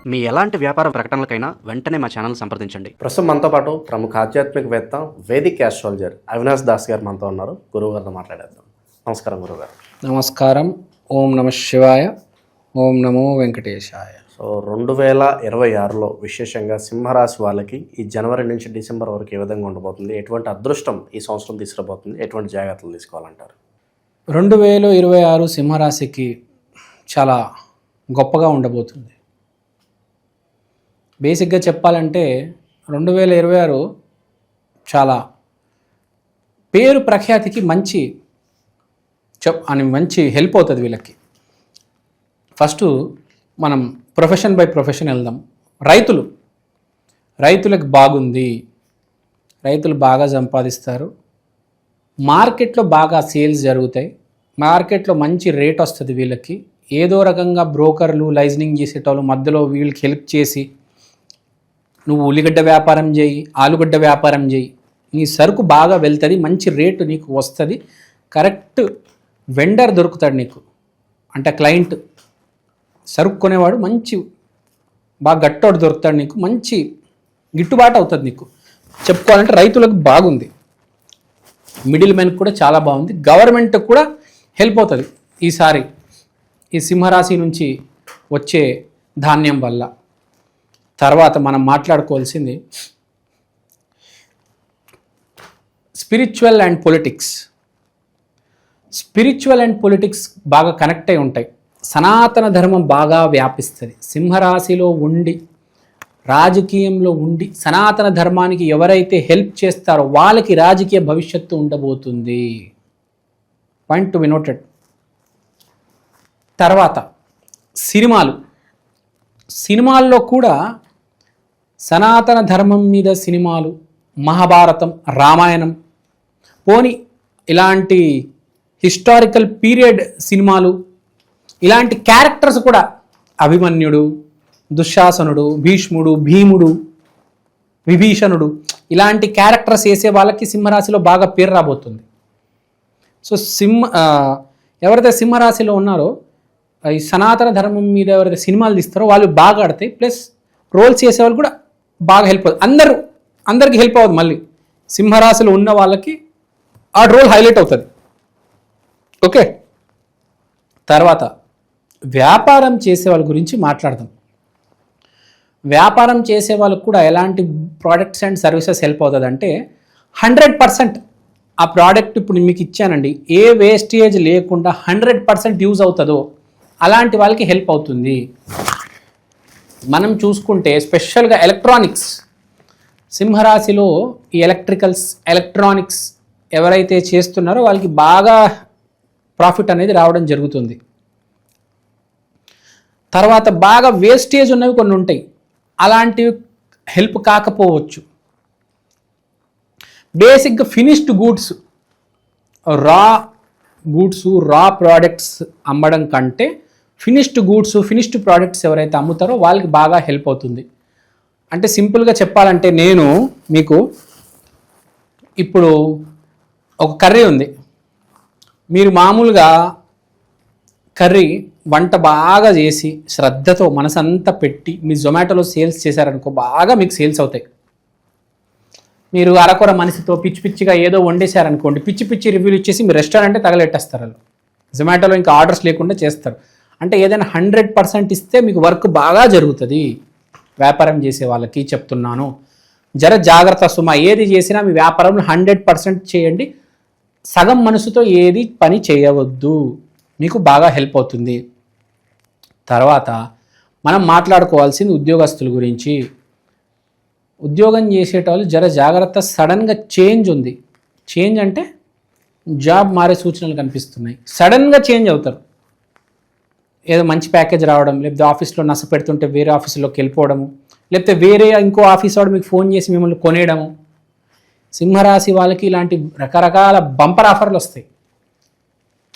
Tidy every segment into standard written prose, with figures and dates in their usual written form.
మీ ఎలాంటి వ్యాపార ప్రకటనలకైనా వెంటనే మా ఛానల్ సంప్రదించండి. ప్రస్తుతం మనతో పాటు ప్రముఖ ఆధ్యాత్మికవేత్త వేదిక్ ఆస్ట్రాలజర్ అవినాష్ దాస్ గారు మనతో ఉన్నారు. గురువు గారితో మాట్లాడేద్దాం. నమస్కారం గురుగారు. నమస్కారం. ఓం నమ శివాయ. ఓం నమో వెంకటేశాయ. సో 2026లో విశేషంగా సింహరాశి వాళ్ళకి ఈ జనవరి నుంచి డిసెంబర్ వరకు ఏ విధంగా ఉండబోతుంది, ఎటువంటి అదృష్టం ఈ సంవత్సరం తీసుకురాబోతుంది, ఎటువంటి జాగ్రత్తలు తీసుకోవాలంటారు? 2026 సింహరాశికి చాలా గొప్పగా ఉండబోతుంది. బేసిక్గా చెప్పాలంటే 2026 చాలా పేరు ప్రఖ్యాతికి మంచి హెల్ప్ అవుతుంది వీళ్ళకి. ఫస్ట్ మనం ప్రొఫెషన్ బై ప్రొఫెషన్ వెళ్దాం. రైతులకు బాగుంది, రైతులు బాగా సంపాదిస్తారు, మార్కెట్లో బాగా సేల్స్ జరుగుతాయి, మార్కెట్లో మంచి రేట్ వస్తుంది వీళ్ళకి. ఏదో రకంగా బ్రోకర్లు లైజనింగ్ చేసేటోళ్ళు మధ్యలో వీళ్ళకి హెల్ప్ చేసి నువ్వు ఉల్లిగడ్డ వ్యాపారం చేయి, ఆలుగడ్డ వ్యాపారం చేయి, నీ సరుకు బాగా వెళ్తుంది, మంచి రేటు నీకు వస్తుంది, కరెక్ట్ వెండర్ దొరుకుతాడు నీకు, అంటే క్లయింట్ సరుకు కొనేవాడు మంచి బాగా గట్టోడు దొరుకుతాడు నీకు, మంచి గిట్టుబాటు అవుతుంది నీకు. చెప్పుకోవాలంటే రైతులకు బాగుంది, మిడిల్ మ్యాన్కి కూడా చాలా బాగుంది, గవర్నమెంట్ కూడా హెల్ప్ అవుతుంది ఈసారి ఈ సింహరాశి నుంచి వచ్చే ధాన్యం వల్ల. తర్వాత మనం మాట్లాడుకోవాల్సింది స్పిరిచువల్ అండ్ పొలిటిక్స్ బాగా కనెక్ట్ అయి ఉంటాయి. సనాతన ధర్మం బాగా వ్యాపిస్తుంది. సింహరాశిలో ఉండి రాజకీయంలో ఉండి సనాతన ధర్మానికి ఎవరైతే హెల్ప్ చేస్తారో వాళ్ళకి రాజకీయ భవిష్యత్తు ఉండబోతుంది. Point to be noted. తర్వాత సినిమాల్లో కూడా సనాతన ధర్మం మీద సినిమాలు, మహాభారతం, రామాయణం, పోని ఇలాంటి హిస్టారికల్ పీరియడ్ సినిమాలు, ఇలాంటి క్యారెక్టర్స్ కూడా అభిమన్యుడు, దుశ్శాసనుడు, భీష్ముడు, భీముడు, విభీషణుడు, ఇలాంటి క్యారెక్టర్స్ వేసే వాళ్ళకి సింహరాశిలో బాగా పేరు రాబోతుంది. సో ఎవరైతే సింహరాశిలో ఉన్నారో ఈ సనాతన ధర్మం మీద ఎవరైతే సినిమాలు తీస్తారో వాళ్ళు బాగా ఆడతాయి. ప్లస్ రోల్స్ చేసేవాళ్ళు కూడా బాగా హెల్ప్ అవుతుంది. అందరికీ హెల్ప్ అవుతుంది. మళ్ళీ సింహరాశిలో ఉన్న వాళ్ళకి ఆ రోల్ హైలైట్ అవుతుంది. ఓకే, తర్వాత వ్యాపారం చేసే వాళ్ళ గురించి మాట్లాడదాం. వ్యాపారం చేసే వాళ్ళకు కూడా ఎలాంటి ప్రోడక్ట్స్ అండ్ సర్వీసెస్ హెల్ప్ అవుతుంది అంటే 100% ఆ ప్రోడక్ట్ ఇప్పుడు మీకు ఇచ్చానండి, ఏ వేస్టేజ్ లేకుండా 100% యూజ్ అవుతుందో అలాంటి వాళ్ళకి హెల్ప్ అవుతుంది. మనం చూసుకుంటే స్పెషల్గా ఎలక్ట్రానిక్స్, సింహరాశిలో ఈ ఎలక్ట్రానిక్స్ ఎవరైతే చేస్తున్నారో వాళ్ళకి బాగా ప్రాఫిట్ అనేది రావడం జరుగుతుంది. తర్వాత బాగా వేస్టేజ్ ఉన్నవి కొన్ని ఉంటాయి, అలాంటివి హెల్ప్ కాకపోవచ్చు. బేసిక్గా ఫినిష్డ్ గూడ్స్, రా ప్రోడక్ట్స్ అమ్మడం కంటే ఫినిష్డ్ ప్రోడక్ట్స్ ఎవరైతే అమ్ముతారో వాళ్ళకి బాగా హెల్ప్ అవుతుంది. అంటే సింపుల్గా చెప్పాలంటే నేను మీకు ఇప్పుడు ఒక కర్రీ ఉంది, మీరు మామూలుగా కర్రీ వంట బాగా చేసి శ్రద్ధతో మనసంతా పెట్టి మీ జొమాటోలో సేల్స్ చేశారనుకో బాగా మీకు సేల్స్ అవుతాయి. మీరు అరకొర మనిషితో పిచ్చిగా ఏదో వండేశారనుకోండి, పిచ్చి రివ్యూలు ఇచ్చేసి మీ రెస్టారెంటే తగలెట్టేస్తారు. వాళ్ళు జొమాటోలో ఇంకా ఆర్డర్స్ లేకుండా చేస్తారు. అంటే ఏదైనా 100% ఇస్తే మీకు వర్క్ బాగా జరుగుతుంది. వ్యాపారం చేసే వాళ్ళకి చెప్తున్నాను, జాగ్రత్త సుమా. ఏది చేసినా మీ వ్యాపారంలో 100% చేయండి. సగం మనసుతో ఏది పని చేయవద్దు, మీకు బాగా హెల్ప్ అవుతుంది. తర్వాత మనం మాట్లాడుకోవాల్సింది ఉద్యోగస్తుల గురించి. ఉద్యోగం చేసేటోళ్ళు జాగ్రత్త. సడన్గా చేంజ్ ఉంది. చేంజ్ అంటే జాబ్ మారే సూచనలు కనిపిస్తున్నాయి. సడన్గా చేంజ్ అవుతారు. ఏదో మంచి ప్యాకేజ్ రావడం, లేకపోతే ఆఫీస్లో నస పెడుతుంటే వేరే ఆఫీసులోకి వెళ్ళిపోవడము, లేకపోతే వేరే ఇంకో ఆఫీస్ వాడు మీకు ఫోన్ చేసి మిమ్మల్ని కొనేయడము. సింహరాశి వాళ్ళకి ఇలాంటి రకరకాల బంపర్ ఆఫర్లు వస్తాయి.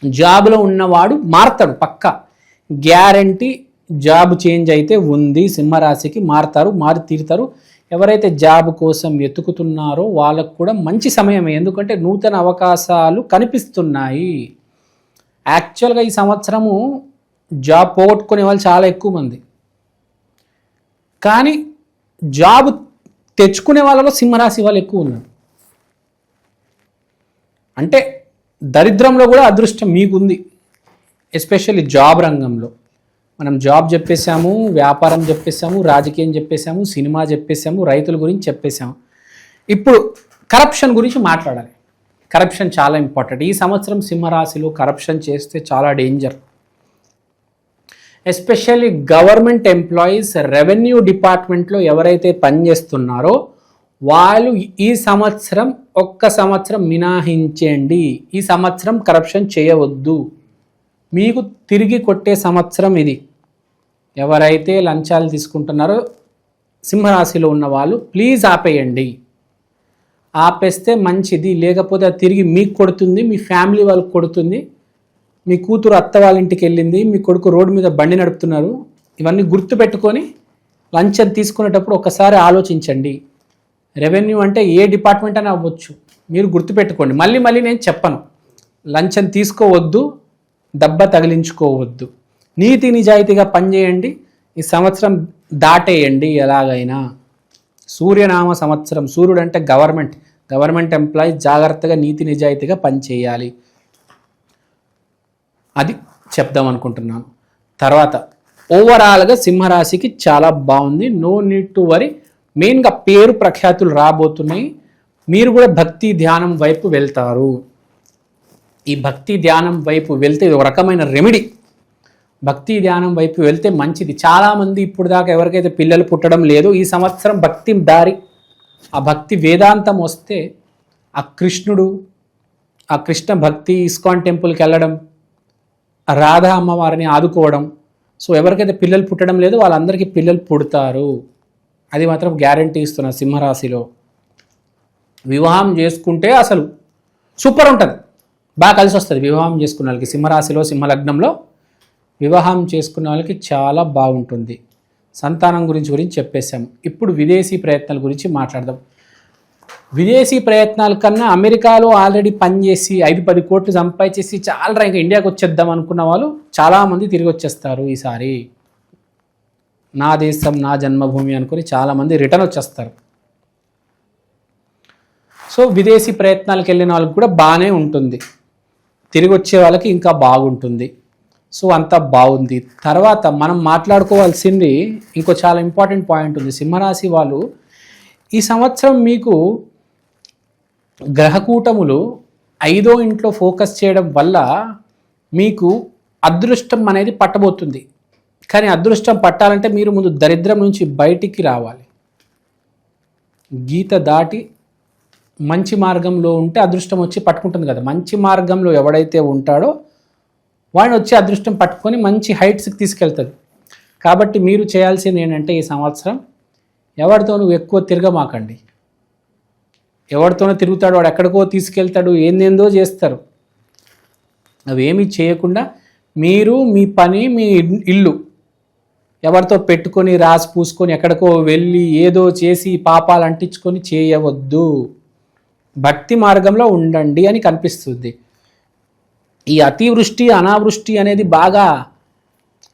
జాబ్లో ఉన్నవాడు మారతాడు, పక్కా గ్యారంటీ. జాబ్ చేంజ్ అయితే ఉంది, సింహరాశికి మారి తీరుతారు. ఎవరైతే జాబ్ కోసం వెతుకుతున్నారో వాళ్ళకు కూడా మంచి సమయమే, ఎందుకంటే నూతన అవకాశాలు కనిపిస్తున్నాయి. యాక్చువల్గా ఈ సంవత్సరము జాబ్ పోగొట్టుకునే వాళ్ళు చాలా ఎక్కువ మంది. కానీ జాబ్ తెచ్చుకునే వాళ్ళలో సింహరాశి వాళ్ళు ఎక్కువ ఉన్నారు. అంటే దరిద్రంలో కూడా అదృష్టం మీకుంది, ఎస్పెషల్లీ జాబ్ రంగంలో. మనం జాబ్ చెప్పేసాము, వ్యాపారం చెప్పేసాము, రాజకీయం చెప్పేసాము, సినిమా చెప్పేసాము, రైతుల గురించి చెప్పేసాము. ఇప్పుడు కరప్షన్ గురించి మాట్లాడాలి. కరప్షన్ చాలా ఇంపార్టెంట్. ఈ సంవత్సరం సింహరాశిలో కరప్షన్ చేస్తే చాలా danger. Especially government employees, revenue డిపార్ట్మెంట్లో ఎవరైతే పనిచేస్తున్నారో వాళ్ళు ఈ సంవత్సరం ఒక్క సంవత్సరం మినహాయించండి. ఈ సంవత్సరం కరప్షన్ చేయవద్దు, మీకు తిరిగి కొట్టే సంవత్సరం ఇది. ఎవరైతే లంచాలు తీసుకుంటున్నారో సింహరాశిలో ఉన్న వాళ్ళు ప్లీజ్ ఆపేయండి. ఆపేస్తే మంచిది, లేకపోతే అది తిరిగి మీకు కొడుతుంది, మీ ఫ్యామిలీ వాళ్ళకి కొడుతుంది. మీ కూతురు అత్త వాళ్ళ ఇంటికి వెళ్ళింది, మీ కొడుకు రోడ్డు మీద బండి నడుపుతున్నారు. ఇవన్నీ గుర్తుపెట్టుకొని లంచం తీసుకునేటప్పుడు ఒకసారి ఆలోచించండి. రెవెన్యూ అంటే ఏ డిపార్ట్మెంట్ అని అవ్వచ్చు, మీరు గుర్తుపెట్టుకోండి. మళ్ళీ మళ్ళీ నేను చెప్పను, లంచం తీసుకోవద్దు, దెబ్బ తగిలించుకోవద్దు, నీతి నిజాయితీగా పనిచేయండి. ఈ సంవత్సరం దాటేయండి ఎలాగైనా. సూర్యనామ సంవత్సరం. సూర్యుడు అంటే గవర్నమెంట్ ఎంప్లాయీ జాగ్రత్తగా నీతి నిజాయితీగా పనిచేయాలి. అది చెప్దాం అనుకుంటున్నాను. తర్వాత ఓవరాల్గా సింహరాశికి చాలా బాగుంది, నో నీడ్ టు వరీ. మెయిన్గా పేరు ప్రఖ్యాతులు రాబోతున్నాయి. మీరు కూడా భక్తి ధ్యానం వైపు వెళ్తారు. ఈ భక్తి ధ్యానం వైపు వెళ్తే ఇది ఒక రకమైన రెమెడీ. భక్తి ధ్యానం వైపు వెళ్తే మంచిది. చాలామంది ఇప్పుడు దాకా ఎవరికైతే పిల్లలు పుట్టడం లేదో ఈ సంవత్సరం భక్తి దారి, ఆ భక్తి వేదాంతం వస్తే ఆ కృష్ణుడు, ఆ కృష్ణ భక్తి, ఇస్కాన్ టెంపుల్కి వెళ్ళడం, రాధా అమ్మవారిని ఆదుకోవడం. సో ఎవరికైతే పిల్లలు పుట్టడం లేదో వాళ్ళందరికీ పిల్లలు పుడతారు. అది మాత్రం గ్యారంటీ ఇస్తున్నా. సింహరాశిలో వివాహం చేసుకుంటే అసలు సూపర్ ఉంటుంది, బాగా కలిసి వస్తుంది. వివాహం చేసుకున్న వాళ్ళకి సింహరాశిలో, సింహలగ్నంలో వివాహం చేసుకున్న వాళ్ళకి చాలా బాగుంటుంది. సంతానం గురించి చెప్పేశాము. ఇప్పుడు విదేశీ ప్రయత్నాల గురించి మాట్లాడదాం. విదేశీ ప్రయత్నాల కన్నా అమెరికాలో ఆల్రెడీ పనిచేసి 5-10 కోట్లు సంపాదించేసి చాలా ఇంకా ఇండియాకి వచ్చేద్దాం అనుకున్న వాళ్ళు చాలామంది తిరిగి వచ్చేస్తారు. ఈసారి నా దేశం నా జన్మభూమి అనుకుని చాలామంది రిటర్న్ వచ్చేస్తారు. సో విదేశీ ప్రయత్నాలకు వెళ్ళిన వాళ్ళకి కూడా బాగానే ఉంటుంది, తిరిగి వచ్చే వాళ్ళకి ఇంకా బాగుంటుంది. సో అంతా బాగుంది. తర్వాత మనం మాట్లాడుకోవాల్సింది ఇంకో చాలా ఇంపార్టెంట్ పాయింట్ ఉంది. సింహరాశి వాళ్ళు ఈ సంవత్సరం మీకు గ్రహకూటములు 5వ ఇంట్లో ఫోకస్ చేయడం వల్ల మీకు అదృష్టం అనేది పట్టబోతుంది. కానీ అదృష్టం పట్టాలంటే మీరు ముందు దరిద్రం నుంచి బయటికి రావాలి. గీత దాటి మంచి మార్గంలో ఉంటే అదృష్టం వచ్చి పట్టుకుంటుంది కదా. మంచి మార్గంలో ఎవడైతే ఉంటాడో వాడిని వచ్చి అదృష్టం పట్టుకొని మంచి హైట్స్కి తీసుకెళ్తుంది. కాబట్టి మీరు చేయాల్సింది ఏంటంటే ఈ సంవత్సరం ఎవరితోనూ ఎక్కువ తిరగమాకండి. ఎవరితోనో తిరుగుతాడు, వాడు ఎక్కడికో తీసుకెళ్తాడు, ఏందేందో చేస్తారు. అవేమీ చేయకుండా మీరు మీ పని, మీ ఇల్లు ఎవరితో పెట్టుకొని రాసి పూసుకొని ఎక్కడికో వెళ్ళి ఏదో చేసి పాపాలు అంటించుకొని చేయవద్దు. భక్తి మార్గంలో ఉండండి అని కనిపిస్తుంది. ఈ అతివృష్టి అనావృష్టి అనేది బాగా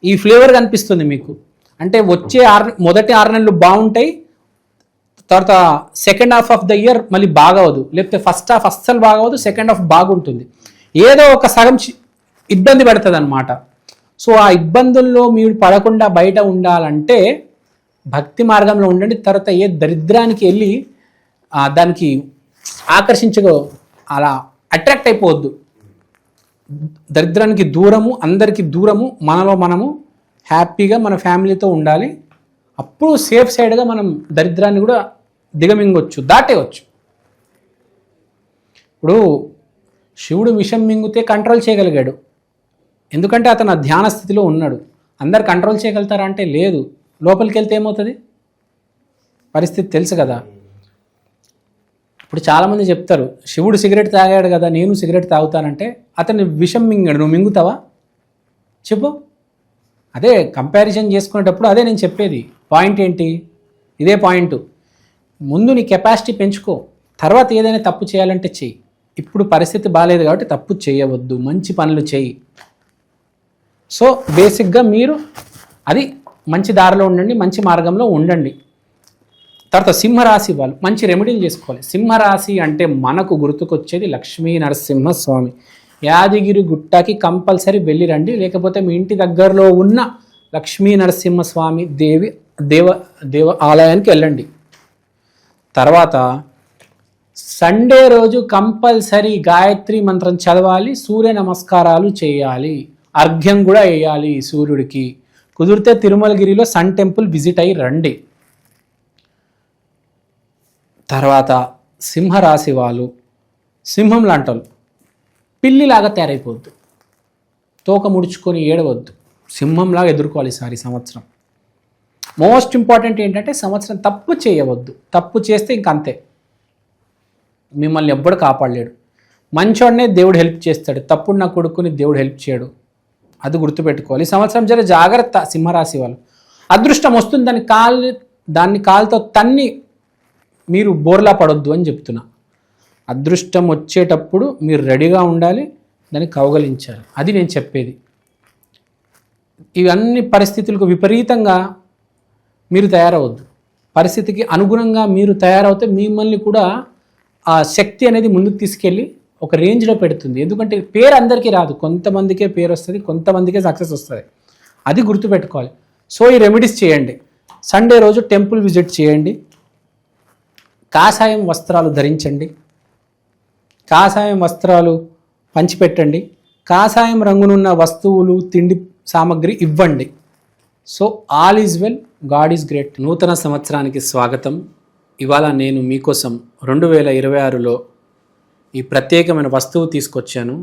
ఈ ఫ్లేవర్ కనిపిస్తుంది మీకు. అంటే వచ్చే మొదటి 6 నెలలు బాగుంటాయి, తర్వాత second half of the year మళ్ళీ బాగవదు, లేకపోతే ఫస్ట్ హాఫ్ అస్సలు బాగవదు, సెకండ్ హాఫ్ బాగుంటుంది. ఏదో ఒక సగం ఇబ్బంది పడుతుంది అన్నమాట. సో ఆ ఇబ్బందుల్లో మీరు పడకుండా బయట ఉండాలంటే భక్తి మార్గంలో ఉండండి. తర్వాత ఏ దరిద్రానికి వెళ్ళి దానికి ఆకర్షించగో అలా అట్రాక్ట్ అయిపోవద్దు. దరిద్రానికి దూరము, అందరికీ దూరము, మనలో మనము హ్యాపీగా మన ఫ్యామిలీతో ఉండాలి. అప్పుడు సేఫ్ సైడ్గా మనం దరిద్రాన్ని కూడా దిగమింగొచ్చు, దాటేయచ్చు. ఇప్పుడు శివుడు విషం మింగితే కంట్రోల్ చేయగలిగాడు, ఎందుకంటే అతను ఆ ధ్యాన స్థితిలో ఉన్నాడు. అందరు కంట్రోల్ చేయగలుగుతారా అంటే లేదు. లోపలికి వెళ్తే ఏమవుతుంది పరిస్థితి తెలుసు కదా. ఇప్పుడు చాలామంది చెప్తారు శివుడు సిగరెట్ తాగాడు కదా, నేను సిగరెట్ తాగుతానంటే అతన్ని విషం మింగాడు, నువ్వు మింగుతావా చెప్పు. అదే కంపారిజన్ చేసుకునేటప్పుడు అదే నేను చెప్పేది. పాయింట్ ఏంటి? ఇదే పాయింట్. ముందు నీ కెపాసిటీ పెంచుకో, తర్వాత ఏదైనా తప్పు చేయాలంటే చెయ్యి. ఇప్పుడు పరిస్థితి బాగాలేదు కాబట్టి తప్పు చేయవద్దు, మంచి పనులు చెయ్యి. సో బేసిక్గా మీరు అది మంచి దారిలో ఉండండి, మంచి మార్గంలో ఉండండి. తర్వాత సింహరాశి వాళ్ళు మంచి రెమెడీలు చేసుకోవాలి. సింహరాశి అంటే మనకు గుర్తుకొచ్చేది లక్ష్మీ నరసింహస్వామి. యాదగిరి గుట్టకి కంపల్సరీ వెళ్ళి రండి, లేకపోతే మీ ఇంటి దగ్గరలో ఉన్న లక్ష్మీ నరసింహస్వామి దేవ ఆలయానికి వెళ్ళండి. తర్వాత సండే రోజు కంపల్సరీ గాయత్రి మంత్రం చదవాలి, సూర్య నమస్కారాలు చేయాలి, అర్ఘ్యం కూడా వేయాలి సూర్యుడికి. కుదిరితే తిరుమలగిరిలో సన్ టెంపుల్ విజిట్ అయ్యి రండి. తర్వాత సింహరాశి వాళ్ళు సింహం లాంటి వాళ్ళు పిల్లిలాగా తయారైపోవద్దు, తోక ముడుచుకొని ఏడవద్దు, సింహంలాగా ఎదుర్కోవాలి ఈసారి సంవత్సరం. మోస్ట్ ఇంపార్టెంట్ ఏంటంటే సంవత్సరం తప్పు చేయవద్దు. తప్పు చేస్తే ఇంక అంతే, మిమ్మల్ని ఎవ్వడు కాపాడలేడు. మంచోడనే దేవుడు హెల్ప్ చేస్తాడు, తప్పుడు నా కొడుకుని దేవుడు హెల్ప్ చేయడు. అది గుర్తుపెట్టుకోవాలి. ఈ సంవత్సరం జర జాగ్రత్త సింహరాశి వాళ్ళు. అదృష్టం వస్తుంది, దాన్ని కాలుతో తన్ని మీరు బోర్లా పడొద్దు అని చెప్తున్నా. అదృష్టం వచ్చేటప్పుడు మీరు రెడీగా ఉండాలి, దాన్ని కౌగలించాలి. అది నేను చెప్పేది. ఇవన్నీ పరిస్థితులకు విపరీతంగా మీరు తయారవద్దు. పరిస్థితికి అనుగుణంగా మీరు తయారవుతే మిమ్మల్ని కూడా ఆ శక్తి అనేది ముందుకు తీసుకెళ్ళి ఒక రేంజ్లో పెడుతుంది. ఎందుకంటే పేరు అందరికీ రాదు, కొంతమందికే పేరు వస్తుంది, కొంతమందికే సక్సెస్ వస్తుంది. అది గుర్తుపెట్టుకోవాలి. సో ఈ రెమెడీస్ చేయండి. సండే రోజు టెంపుల్ విజిట్ చేయండి, కాషాయం వస్త్రాలు ధరించండి, కాషాయం వస్త్రాలు పంచిపెట్టండి, కాషాయం రంగునున్న వస్తువులు తిండి సామాగ్రి ఇవ్వండి. So all is well, God is great. నూతన సంవత్సరానికి స్వాగతం. ఇవాళ నేను మీకోసం 2026లో ఈ ప్రత్యేకమైన వస్తువు తీసుకొచ్చాను.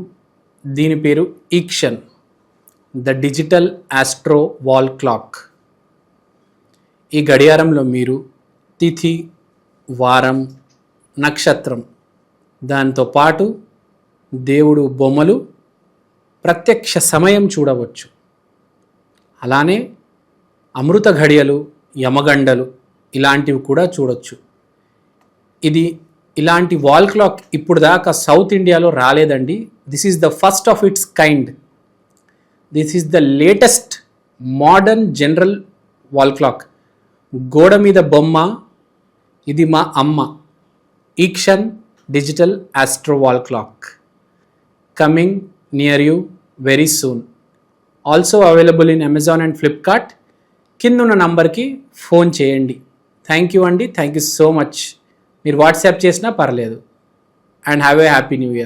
దీని పేరు ఈక్షన్, the digital astro wall clock. ఈ గడియారంలో మీరు తిథి, వారం, నక్షత్రం, దాంతో పాటు దేవుడు బొమ్మలు, ప్రత్యక్ష సమయం చూడవచ్చు. అలానే అమృత ఘడియలు, యమగండలు ఇలాంటివి కూడా చూడొచ్చు. ఇలాంటి వాల్ క్లాక్ ఇప్పుడు దాకా సౌత్ ఇండియాలో రాలేదండి. This is the first of its kind. This is the latest modern general wall clock. గోడ మీద బొమ్మ, ఇది మా అమ్మ. ఈక్షన్ digital astro wall clock coming near you very soon. Also available in Amazon and Flipkart. కిందున్న నంబర్కి ఫోన్ చేయండి. థ్యాంక్ యూ అండి, థ్యాంక్ యూ సో మచ్. మీరు వాట్సాప్ చేసినా పర్లేదు. And have a happy new year.